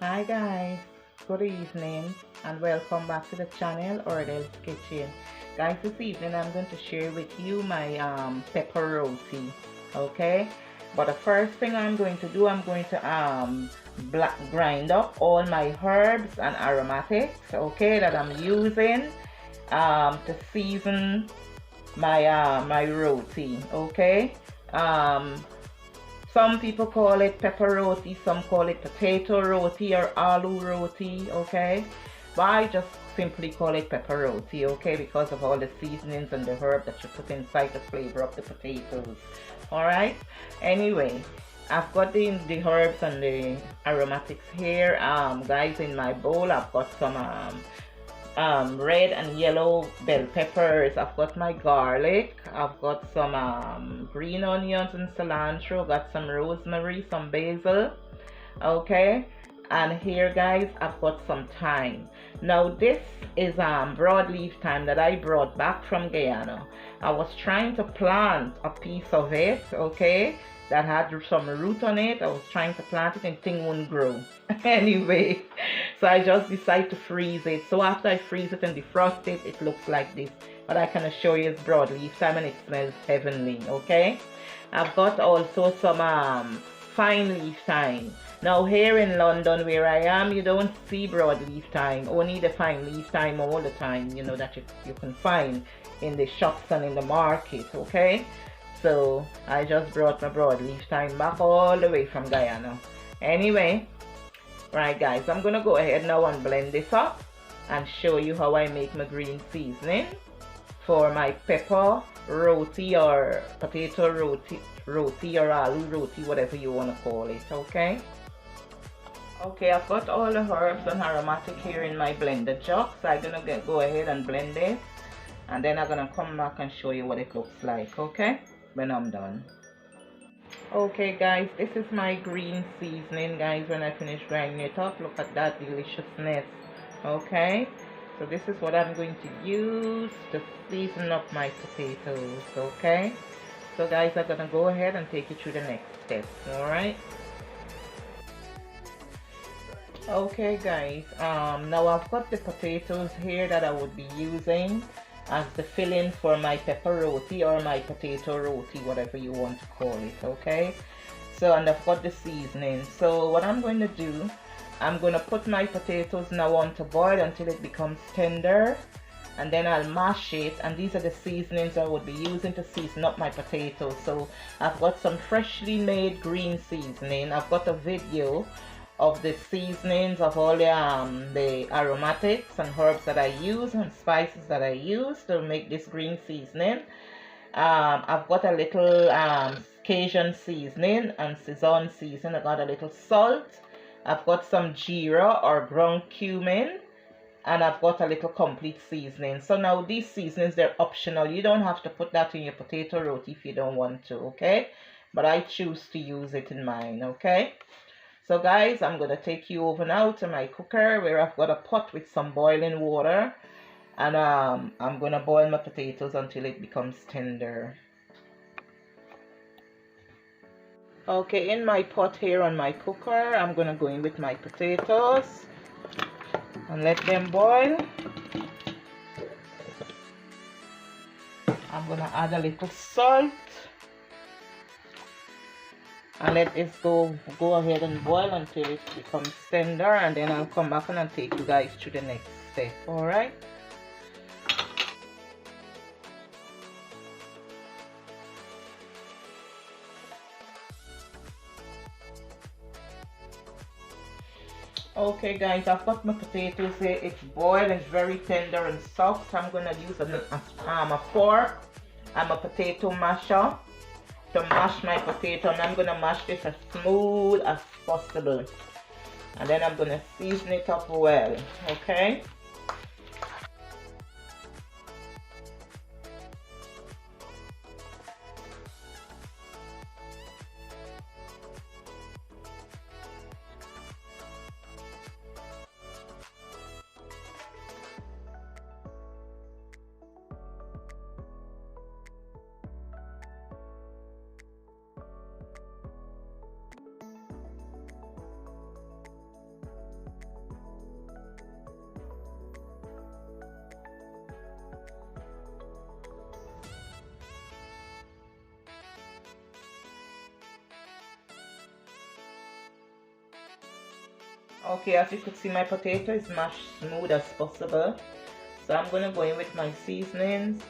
Hi guys, good evening and welcome back to the channel Ordel's Kitchen. Guys, this evening I'm going to share with you my pepper roti, okay? But the first thing I'm going to do, I'm going to grind up all my herbs and aromatics, okay, that I'm using to season my roti, okay? Some people call it pepper roti, some call it potato roti or aloo roti, okay? But I just simply call it pepper roti, okay? Because of all the seasonings and the herb that you put inside to flavor up the potatoes, alright? Anyway, I've got the herbs and the aromatics here, guys. In my bowl I've got some red and yellow bell peppers. I've got my garlic. I've got some green onions and cilantro. Got some rosemary, some basil. Okay, and here, guys, I've got some thyme. Now this is broadleaf thyme that I brought back from Guyana. I was trying to plant a piece of it, okay, that had some root on it. I was trying to plant it and thing wouldn't grow. Anyway, so I just decided to freeze it. So after I freeze it and defrost it, it looks like this. But I can assure you it's broadleaf thyme and it smells heavenly, okay? I've got also some fine leaf thyme. Now here in London where I am, you don't see broadleaf thyme, only the fine leaf thyme all the time, you know, that you can find in the shops and in the market, okay? So I just brought my broadleaf thyme back all the way from Guyana. Anyway, right guys, I'm gonna go ahead now and blend this up and show you how I make my green seasoning for my pepper roti or potato roti or aloo roti, whatever you want to call it, okay? Okay, I've got all the herbs and aromatic here in my blender jug, so I'm gonna go ahead and blend it, and then I'm gonna come back and show you what it looks like, okay, when I'm done. Okay guys, this is my green seasoning, guys. When I finish grinding it up, look at that deliciousness, okay? So this is what I'm going to use to season up my potatoes, okay? So guys, I'm gonna go ahead and take you through the next steps, alright? Okay guys, now I've got the potatoes here that I would be using as the filling for my pepper roti or my potato roti, whatever you want to call it, okay? So, and I've got the seasoning. So what I'm going to do, I'm going to put my potatoes now on to boil until it becomes tender, and then I'll mash it, and these are the seasonings I would be using to season up my potatoes. So I've got some freshly made green seasoning. I've got a video of the seasonings of all the aromatics and herbs that I use and spices that I use to make this green seasoning. I've got a little Cajun seasoning and Sazon seasoning. I got a little salt. I've got some Geera or ground cumin, and I've got a little complete seasoning. So now these seasonings, they're optional. You don't have to put that in your potato roti if you don't want to, okay? But I choose to use it in mine, okay? So guys, I'm going to take you over now to my cooker where I've got a pot with some boiling water, and I'm going to boil my potatoes until it becomes tender. Okay, in my pot here on my cooker, I'm going to go in with my potatoes and let them boil. I'm going to add a little salt and let this go ahead and boil until it becomes tender, and then I'll come back and I'll take you guys to the next step, alright? Okay guys, I've got my potatoes here. It's boiled, it's very tender and soft. So I'm gonna use a fork and a potato masher to mash my potato, and I'm gonna mash this as smooth as possible, and then I'm gonna season it up well, okay? Okay, as you could see, my potato is mashed smooth as possible. So I'm gonna go in with my seasonings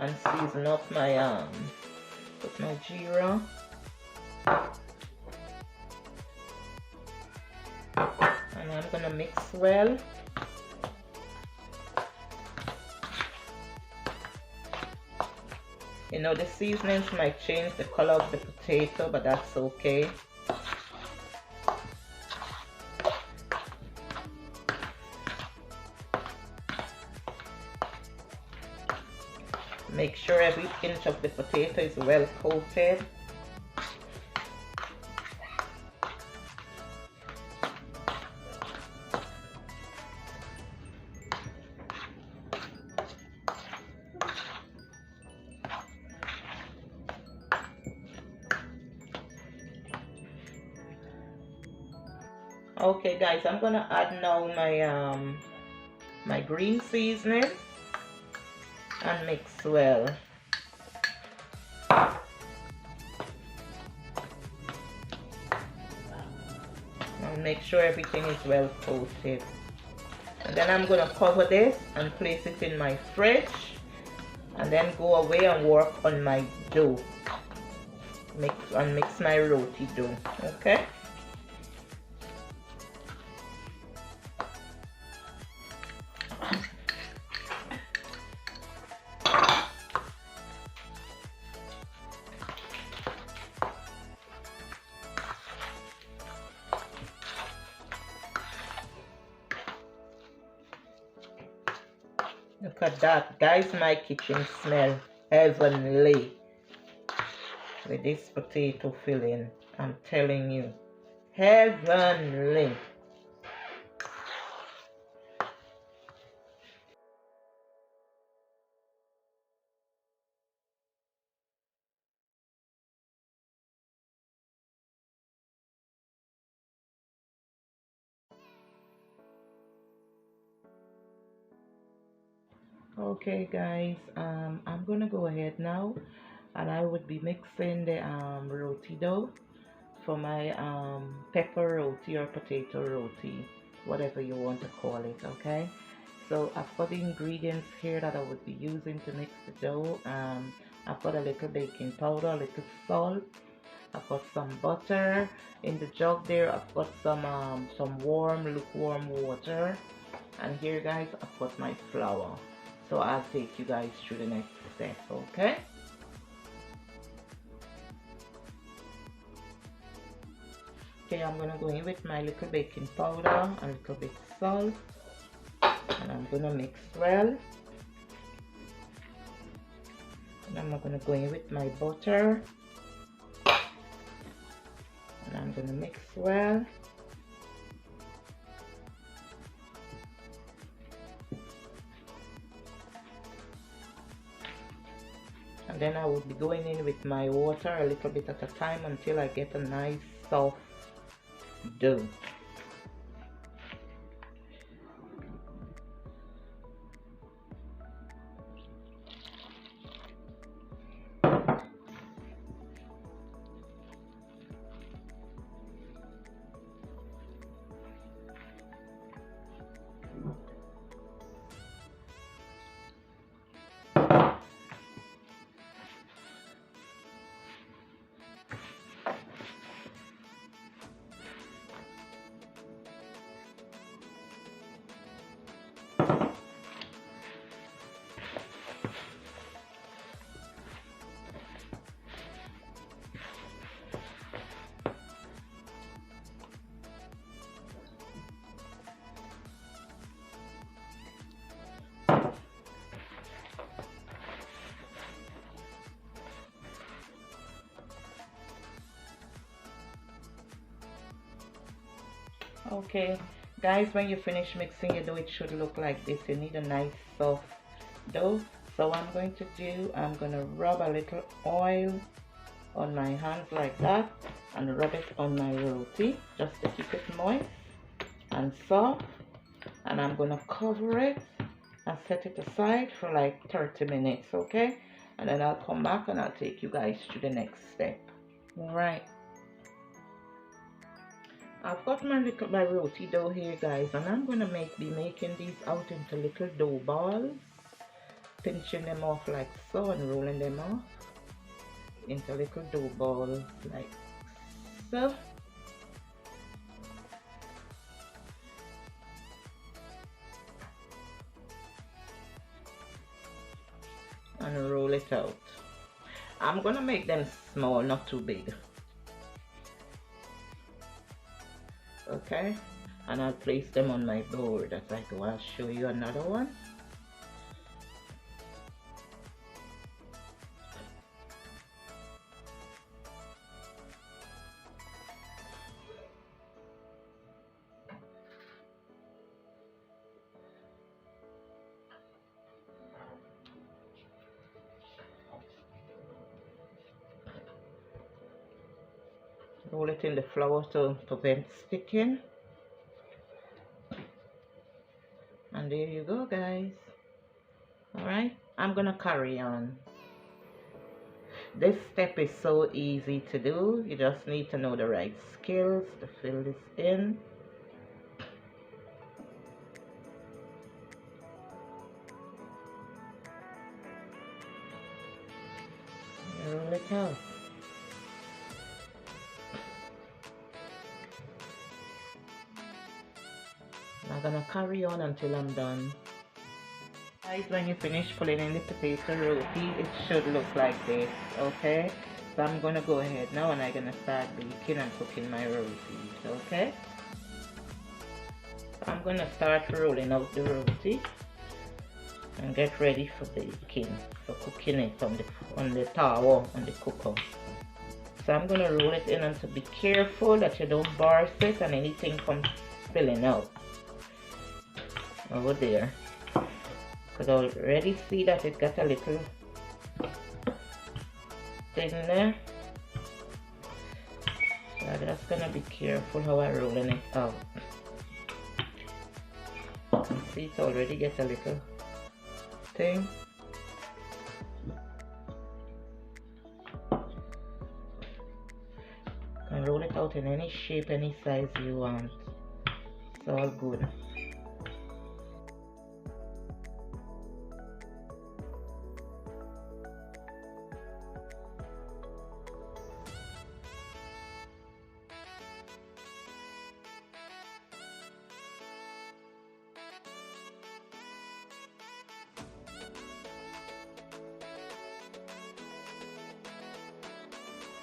and season up my with my Geera. And I'm gonna mix well. You know, the seasonings might change the color of the potato, but that's okay. Make sure every inch of the potato is well coated. Okay guys, I'm gonna add now my green seasoning and mix well. And make sure everything is well coated. And then I'm gonna cover this and place it in my fridge, and then go away and work on my dough. Mix my roti dough. Okay. Look at that, guys, my kitchen smell heavenly with this potato filling. I'm telling you, heavenly. Okay guys, I'm gonna go ahead now, and I would be mixing the roti dough for my pepper roti or potato roti, whatever you want to call it. Okay, so I've got the ingredients here that I would be using to mix the dough. I've got a little baking powder, a little salt, I've got some butter in the jug there, I've got some warm lukewarm water, and here guys I've got my flour. So I'll take you guys through the next step. Okay, I'm gonna go in with my little baking powder and a little bit of salt, and I'm gonna mix well. And I'm gonna go in with my butter, and I'm gonna mix well. And then I will be going in with my water a little bit at a time until I get a nice soft dough. Okay guys, when you finish mixing your dough, it should look like this. You need a nice soft dough. So what I'm going to do, I'm going to rub a little oil on my hands like that, and rub it on my roti just to keep it moist and soft. And I'm going to cover it and set it aside for like 30 minutes. Okay, and then I'll come back and I'll take you guys to the next step. All right. I've got my roti dough here, guys, and I'm gonna be making these out into little dough balls, pinching them off like so and rolling them off into little dough balls like so. And roll it out. I'm gonna make them small, not too big. Okay, and I'll place them on my board as I go. I'll show you another one. Roll it in the flour to prevent sticking. And there you go, guys. Alright, I'm gonna carry on. This step is so easy to do. You just need to know the right skills to fill this in. Roll it out. I'm gonna carry on until I'm done. Guys, when you finish pulling in the potato roti, it should look like this, okay? So I'm gonna go ahead now and I'm gonna start baking and cooking my rotis, okay? I'm gonna start rolling out the roti and get ready for baking, for cooking it on the tower, on the cooker. So I'm gonna roll it in, and to be careful that you don't burst it and anything comes spilling out over there, because I already see that it got a little thing there. So I'm just gonna be careful how I'm rolling it out. You see it already get a little thing. You can roll it out in any shape, any size you want. It's all good.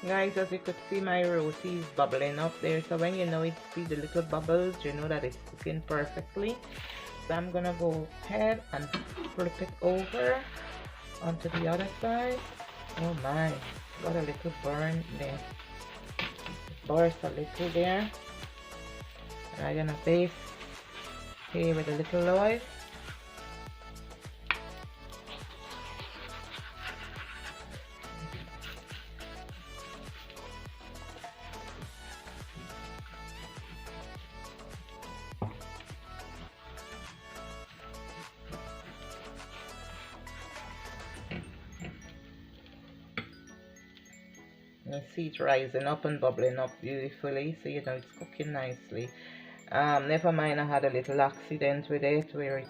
Guys, as you could see, my roti is bubbling up there. So when you know it, see the little bubbles, you know that it's cooking perfectly. So I'm gonna go ahead and flip it over onto the other side. Oh my, got a little burn there. Burst a little there. And I'm gonna baste here with a little oil. You see it rising up and bubbling up beautifully, so you know it's cooking nicely. Never mind, I had a little accident with it where it's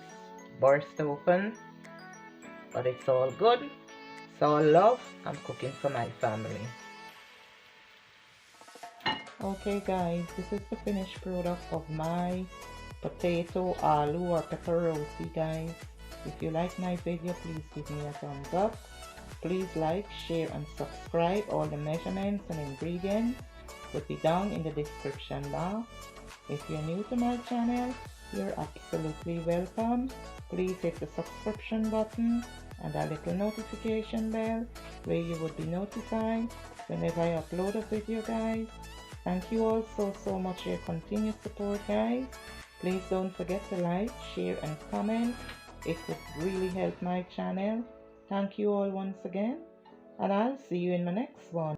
burst open, but it's all good. It's all love. I'm cooking for my family. Okay guys, this is the finished product of my potato, aloo or pepper roti, guys. If you like my video, please give me a thumbs up. Please like, share and subscribe. All the measurements and ingredients will be down in the description box. If you're new to my channel, you're absolutely welcome. Please hit the subscription button and a little notification bell where you would be notified whenever I upload a video, guys. Thank you all so much for your continued support, guys. Please don't forget to like, share and comment. It would really help my channel. Thank you all once again, and I'll see you in my next one.